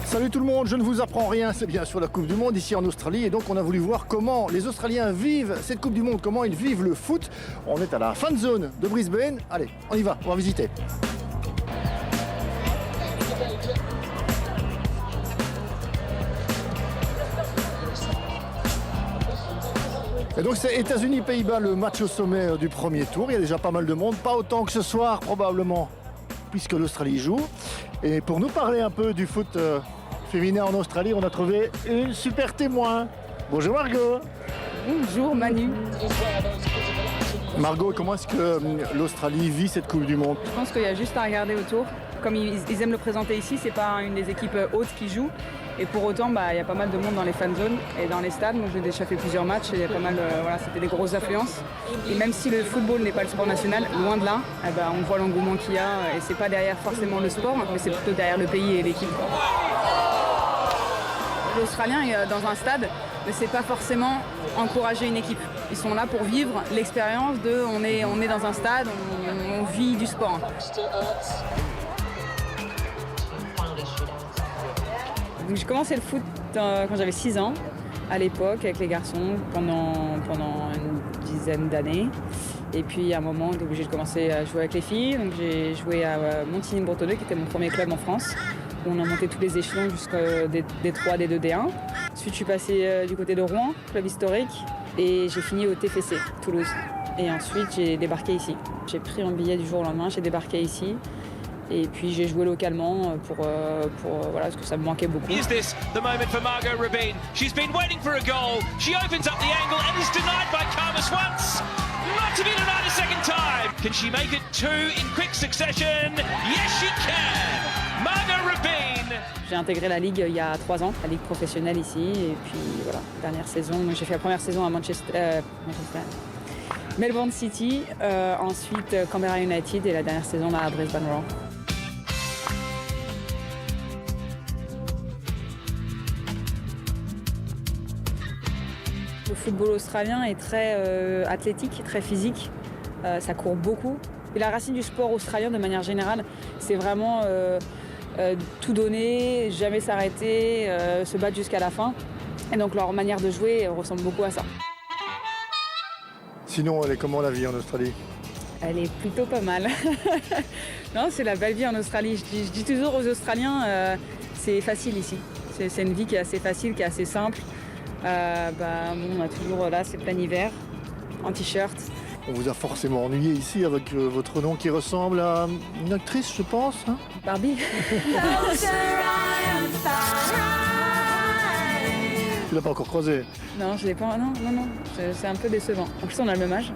Salut tout le monde, je ne vous apprends rien, c'est bien sûr la Coupe du Monde ici en Australie et donc on a voulu voir comment les Australiens vivent cette Coupe du Monde, comment ils vivent le foot. On est à la fan zone de Brisbane, allez on y va, on va visiter. Et donc c'est États-Unis-Pays-Bas, le match au sommet du premier tour, il y a déjà pas mal de monde, pas autant que ce soir probablement puisque l'Australie joue. Et pour nous parler un peu du foot féminin en Australie, on a trouvé une super témoin. Bonjour Margot. Bonjour Manu. Margot, comment est-ce que l'Australie vit cette Coupe du Monde? Je pense qu'il y a juste à regarder autour. Comme ils aiment le présenter ici, c'est pas une des équipes hautes qui joue. Et pour autant, il y a pas mal de monde dans les fan zones et dans les stades. Moi, j'ai déjà fait plusieurs matchs et il y a pas mal, c'était des grosses affluences. Et même si le football n'est pas le sport national, loin de là, on voit l'engouement qu'il y a. Et c'est pas derrière forcément le sport, mais c'est plutôt derrière le pays et l'équipe. L'Australien est dans un stade, mais c'est pas forcément encourager une équipe. Ils sont là pour vivre l'expérience de on est dans un stade, on vit du sport. Donc, j'ai commencé le foot quand j'avais 6 ans, à l'époque, avec les garçons, pendant une dizaine d'années. Et puis à un moment, j'étais obligée de commencer à jouer avec les filles. Donc j'ai joué à Montigny-Bretonneux, qui était mon premier club en France, où on a monté tous les échelons jusqu'à D3, D2, D1. Ensuite, je suis passée du côté de Rouen, club historique, et j'ai fini au TFC, Toulouse. Et ensuite, j'ai débarqué ici. J'ai pris un billet du jour au lendemain, j'ai débarqué ici. Et puis j'ai joué localement pour parce que ça me manquait beaucoup. Is this the moment for Margot Rabin? She's been waiting for a goal. She opens up the angle and is denied by Karmas once. Not to be denied a second time. Can she make it 2 in quick succession? Yes, she can. Margot Rabin. J'ai intégré la ligue il y a 3 ans, la ligue professionnelle ici. Et puis voilà, dernière saison. Donc, j'ai fait la première saison à Melbourne City, ensuite Canberra United et la dernière saison là, à Brisbane Roar. Le football australien est très athlétique, très physique, ça court beaucoup. Et la racine du sport australien de manière générale, c'est vraiment tout donner, jamais s'arrêter, se battre jusqu'à la fin. Et donc leur manière de jouer ressemble beaucoup à ça. Sinon, elle est comment la vie en Australie? Elle est plutôt pas mal. Non, c'est la belle vie en Australie. Je dis toujours aux Australiens, c'est facile ici. C'est une vie qui est assez facile, qui est assez simple. On a toujours là, c'est plein hiver, en t-shirt. On vous a forcément ennuyé ici avec votre nom qui ressemble à une actrice, je pense. Hein? Barbie. Tu l'as pas encore croisé? Non, je l'ai pas. Non. C'est un peu décevant. En plus, on a le même âge.